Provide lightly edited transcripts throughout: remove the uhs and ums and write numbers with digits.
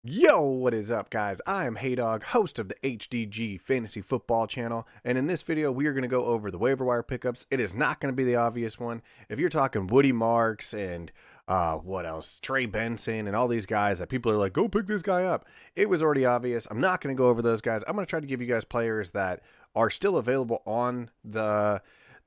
Yo, what is up, guys? I am Heydog, host of the HDG Fantasy Football channel, and in this video, we are going to go over the waiver wire pickups. It is not going to be the obvious one. If you're talking Woody Marks and what else, Trey Benson and all these guys that people are like, go pick this guy up, it was already obvious. I'm not going to go over those guys. I'm going to try to give you guys players that are still available on the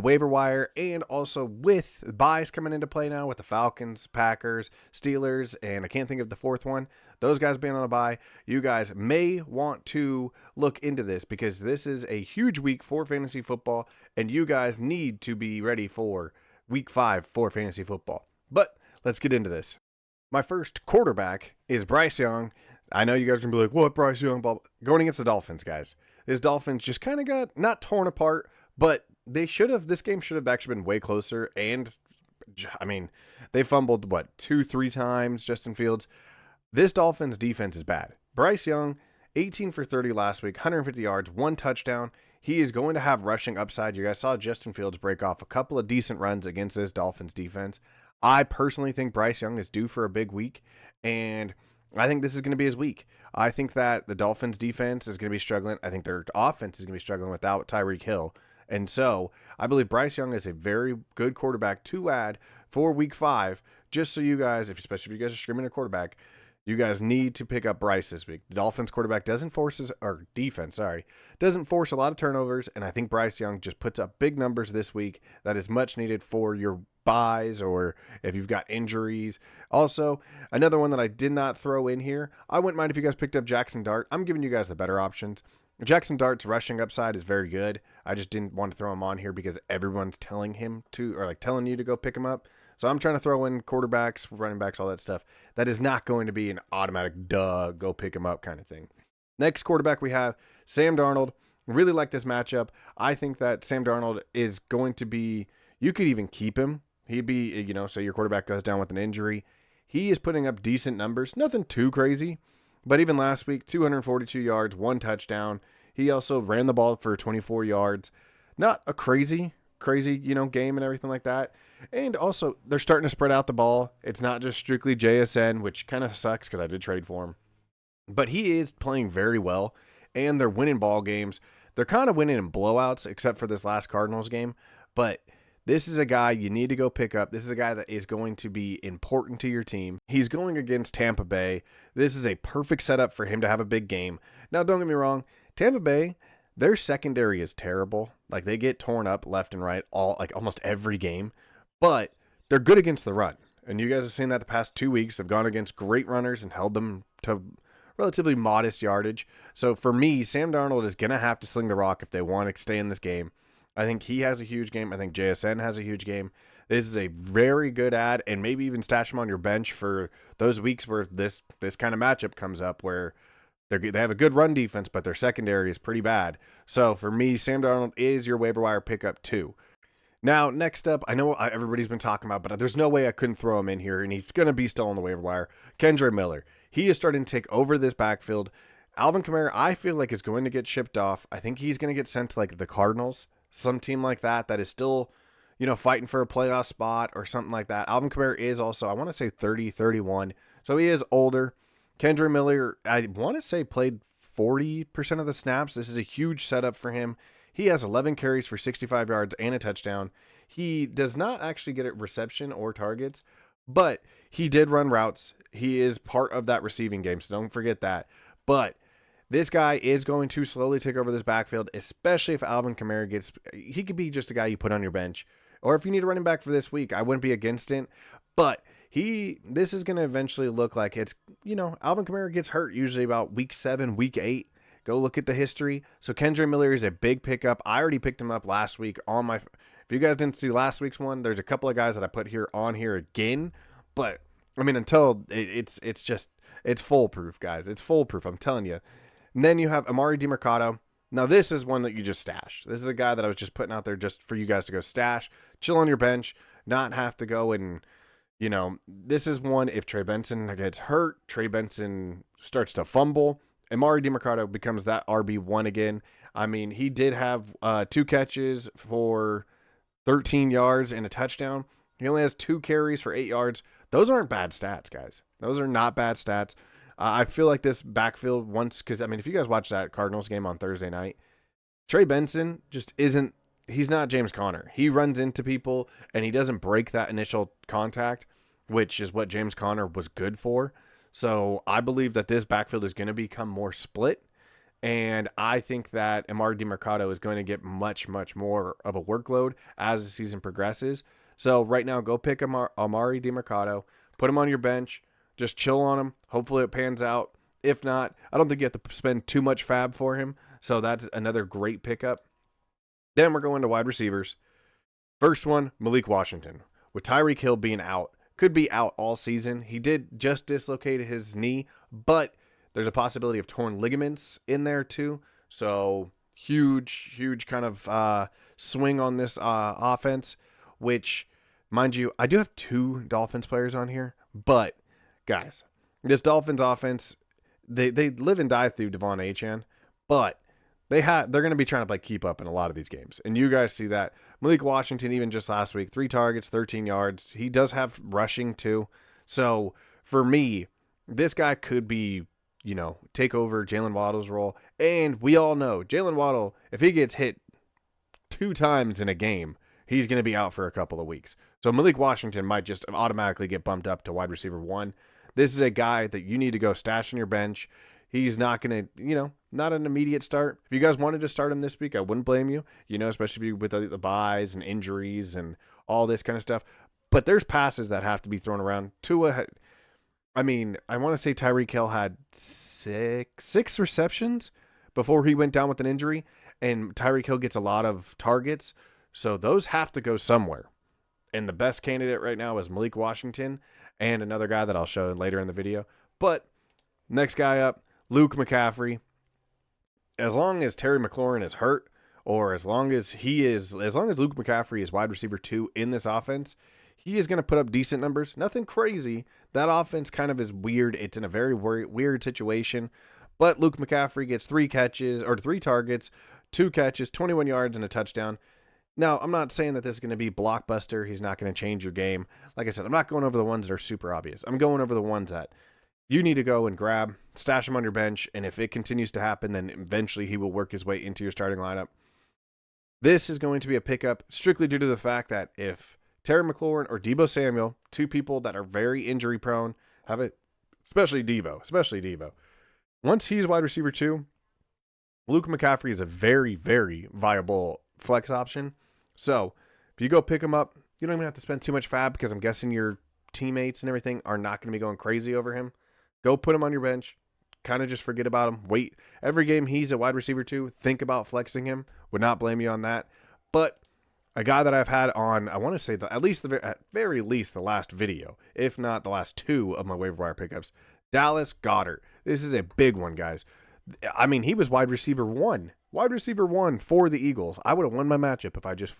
waiver wire, and also with buys coming into play now with the Falcons, Packers, Steelers, and I can't think of the fourth one. Those guys being on a bye, you guys may want to look into this because this is a huge week for fantasy football, and you guys need to be ready for week 5 for fantasy football. But let's get into this. My first quarterback is Bryce Young. I know you guys are going to be like, what, Bryce Young? Going against the Dolphins, guys. This Dolphins just kind of got, not torn apart, but this game should have actually been way closer. And, I mean, they fumbled, 2-3 times, Justin Fields. This Dolphins defense is bad. Bryce Young, 18 for 30 last week, 150 yards, 1 touchdown. He is going to have rushing upside. You guys saw Justin Fields break off a couple of decent runs against this Dolphins defense. I personally think Bryce Young is due for a big week, and I think this is going to be his week. I think that the Dolphins defense is going to be struggling. I think their offense is going to be struggling without Tyreek Hill. And so I believe Bryce Young is a very good quarterback to add for week 5, just so you guys, especially if you guys are streaming a quarterback, you guys need to pick up Bryce this week. The Dolphins quarterback doesn't force doesn't force a lot of turnovers, and I think Bryce Young just puts up big numbers this week that is much needed for your buys or if you've got injuries. Also, another one that I did not throw in here, I wouldn't mind if you guys picked up Jackson Dart. I'm giving you guys the better options. Jackson Dart's rushing upside is very good. I just didn't want to throw him on here because everyone's telling him to, or like telling you to go pick him up. So I'm trying to throw in quarterbacks, running backs, all that stuff. That is not going to be an automatic go pick him up kind of thing. Next quarterback we have Sam Darnold. Really like this matchup. I think that Sam Darnold is going to be, you could even keep him. He'd be, say your quarterback goes down with an injury. He is putting up decent numbers. Nothing too crazy. But even last week, 242 yards, 1 touchdown. He also ran the ball for 24 yards. Not a crazy, game and everything like that. And also, they're starting to spread out the ball. It's not just strictly JSN, which kind of sucks because I did trade for him. But he is playing very well, and they're winning ball games. They're kind of winning in blowouts, except for this last Cardinals game. But this is a guy you need to go pick up. This is a guy that is going to be important to your team. He's going against Tampa Bay. This is a perfect setup for him to have a big game. Now, don't get me wrong. Tampa Bay, their secondary is terrible. Like, they get torn up left and right almost every game. But they're good against the run. And you guys have seen that the past 2 weeks. They've gone against great runners and held them to relatively modest yardage. So for me, Sam Darnold is going to have to sling the rock if they want to stay in this game. I think he has a huge game. I think JSN has a huge game. This is a very good ad, and maybe even stash him on your bench for those weeks where this kind of matchup comes up where they have a good run defense, but their secondary is pretty bad. So for me, Sam Darnold is your waiver wire pickup too. Now, next up, I know everybody's been talking about, but there's no way I couldn't throw him in here, and he's going to be still on the waiver wire. Kendre Miller. He is starting to take over this backfield. Alvin Kamara, I feel like, is going to get shipped off. I think he's going to get sent to the Cardinals. Some team like that is still, fighting for a playoff spot or something like that. Alvin Kamara is also, I want to say 30, 31. So he is older. Kendre Miller, I want to say played 40% of the snaps. This is a huge setup for him. He has 11 carries for 65 yards and a touchdown. He does not actually get a reception or targets, but he did run routes. He is part of that receiving game, so don't forget that. But this guy is going to slowly take over this backfield, especially if Alvin Kamara he could be just a guy you put on your bench. Or if you need a running back for this week, I wouldn't be against it. But this is going to eventually look like it's, Alvin Kamara gets hurt usually about week 7, week 8. Go look at the history. So Kendre Miller is a big pickup. I already picked him up last week on my, if you guys didn't see last week's one, there's a couple of guys that I put on here again. But I mean, until it's foolproof, guys. It's foolproof. I'm telling you. And then you have Amari DiMercato. Now, this is one that you just stash. This is a guy that I was just putting out there just for you guys to go stash, chill on your bench, not have to go and, this is one if Trey Benson gets hurt, Trey Benson starts to fumble, Amari DiMercato becomes that RB1 again. I mean, he did have 2 catches for 13 yards and a touchdown. He only has 2 carries for 8 yards. Those aren't bad stats, guys. Those are not bad stats. I feel like this backfield because I mean, if you guys watch that Cardinals game on Thursday night, Trey Benson just isn't. He's not James Conner. He runs into people and he doesn't break that initial contact, which is what James Conner was good for. So I believe that this backfield is going to become more split. And I think that Amari DiMercato is going to get much, much more of a workload as the season progresses. So right now, go pick Amari DiMercato, put him on your bench, just chill on him. Hopefully it pans out. If not, I don't think you have to spend too much fab for him. So that's another great pickup. Then we're going to wide receivers. First one, Malik Washington. With Tyreek Hill being out, could be out all season. He did just dislocate his knee, but there's a possibility of torn ligaments in there too. So huge kind of swing on this offense, which, mind you, I do have 2 Dolphins players on here. But, guys, this Dolphins offense, they live and die through Devon Achane, but they're going to be trying to keep up in a lot of these games. And you guys see that. Malik Washington, even just last week, 3 targets, 13 yards. He does have rushing too. So for me, this guy could be, take over Jalen Waddle's role. And we all know Jalen Waddle, if he gets hit 2 times in a game, he's going to be out for a couple of weeks. So Malik Washington might just automatically get bumped up to wide receiver 1. This is a guy that you need to go stash on your bench. He's not going to, not an immediate start. If you guys wanted to start him this week, I wouldn't blame you, especially if you with the buys and injuries and all this kind of stuff. But there's passes that have to be thrown around. I want to say Tyreek Hill had six receptions before he went down with an injury, and Tyreek Hill gets a lot of targets. So those have to go somewhere. And the best candidate right now is Malik Washington and another guy that I'll show later in the video. But next guy up, Luke McCaffrey. As long as Terry McLaurin is hurt, or as long as Luke McCaffrey is wide receiver 2 in this offense, he is going to put up decent numbers. Nothing crazy. That offense kind of is weird. It's in a very weird situation. But Luke McCaffrey gets 3 targets, 2 catches, 21 yards, and a touchdown. Now, I'm not saying that this is going to be blockbuster. He's not going to change your game. Like I said, I'm not going over the ones that are super obvious. I'm going over the ones that you need to go and grab, stash him on your bench, and if it continues to happen, then eventually he will work his way into your starting lineup. This is going to be a pickup strictly due to the fact that if Terry McLaurin or Deebo Samuel, 2 people that are very injury prone, especially Deebo. Once he's wide receiver 2, Luke McCaffrey is a very, very viable flex option. So if you go pick him up, you don't even have to spend too much fab because I'm guessing your teammates and everything are not going to be going crazy over him. Go put him on your bench. Kind of just forget about him. Wait. Every game he's a wide receiver 2, think about flexing him. Would not blame you on that. But a guy that I've had on, I want to say at very least the last video, if not the last 2 of my waiver wire pickups, Dallas Goedert. This is a big one, guys. I mean, he was wide receiver 1 for the Eagles. I would have won my matchup if I just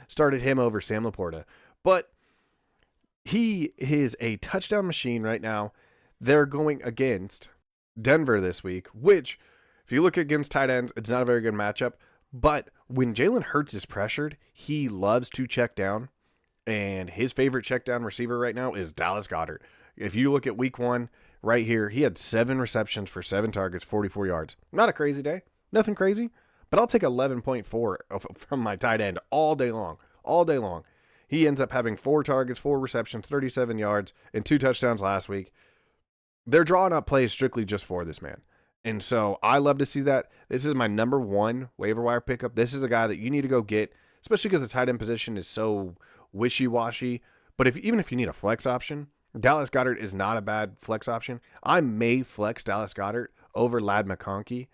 started him over Sam Laporta. But he is a touchdown machine right now. They're going against Denver this week, which, if you look against tight ends, it's not a very good matchup. But when Jalen Hurts is pressured, he loves to check down. And his favorite check down receiver right now is Dallas Goedert. If you look at week 1 right here, he had 7 receptions for 7 targets, 44 yards. Not a crazy day. Nothing crazy. But I'll take 11.4 from my tight end all day long. He ends up having 4 targets, 4 receptions, 37 yards, and 2 touchdowns last week. They're drawing up plays strictly just for this man. And so I love to see that. This is my number 1 waiver wire pickup. This is a guy that you need to go get, especially because the tight end position is so wishy-washy. But even if you need a flex option, Dallas Goedert is not a bad flex option. I may flex Dallas Goedert over Ladd McConkey.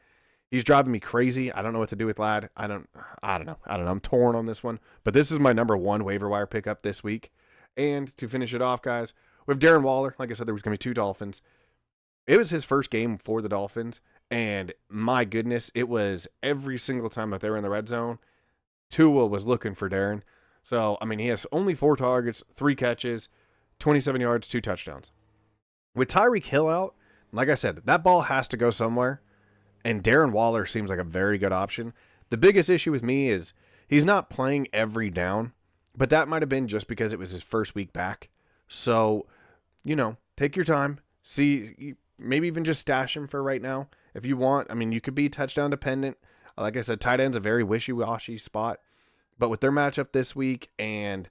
He's driving me crazy. I don't know what to do with Ladd. I don't know. I'm torn on this one. But this is my number 1 waiver wire pickup this week. And to finish it off, guys, with Darren Waller, like I said, there was going to be 2 Dolphins. It was his first game for the Dolphins. And my goodness, it was every single time that they were in the red zone, Tua was looking for Darren. So, I mean, he has only 4 targets, 3 catches, 27 yards, 2 touchdowns. With Tyreek Hill out, like I said, that ball has to go somewhere. And Darren Waller seems like a very good option. The biggest issue with me is he's not playing every down, but that might have been just because it was his first week back. So, take your time, maybe even just stash him for right now if you want. I mean, you could be touchdown dependent. Like I said, tight end's a very wishy-washy spot. But with their matchup this week, and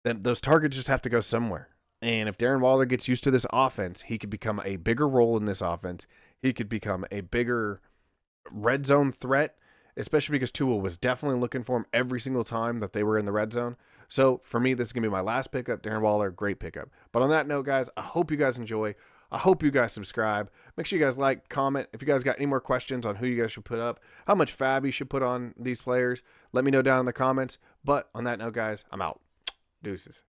then those targets just have to go somewhere. And if Darren Waller gets used to this offense, he could become a bigger role in this offense. He could become a bigger red zone threat, especially because Tua was definitely looking for him every single time that they were in the red zone. So for me, this is going to be my last pickup. Darren Waller, great pickup. But on that note, guys, I hope you guys enjoy. I hope you guys subscribe. Make sure you guys like, comment. If you guys got any more questions on who you guys should put up, how much fab you should put on these players, let me know down in the comments. But on that note, guys, I'm out. Deuces.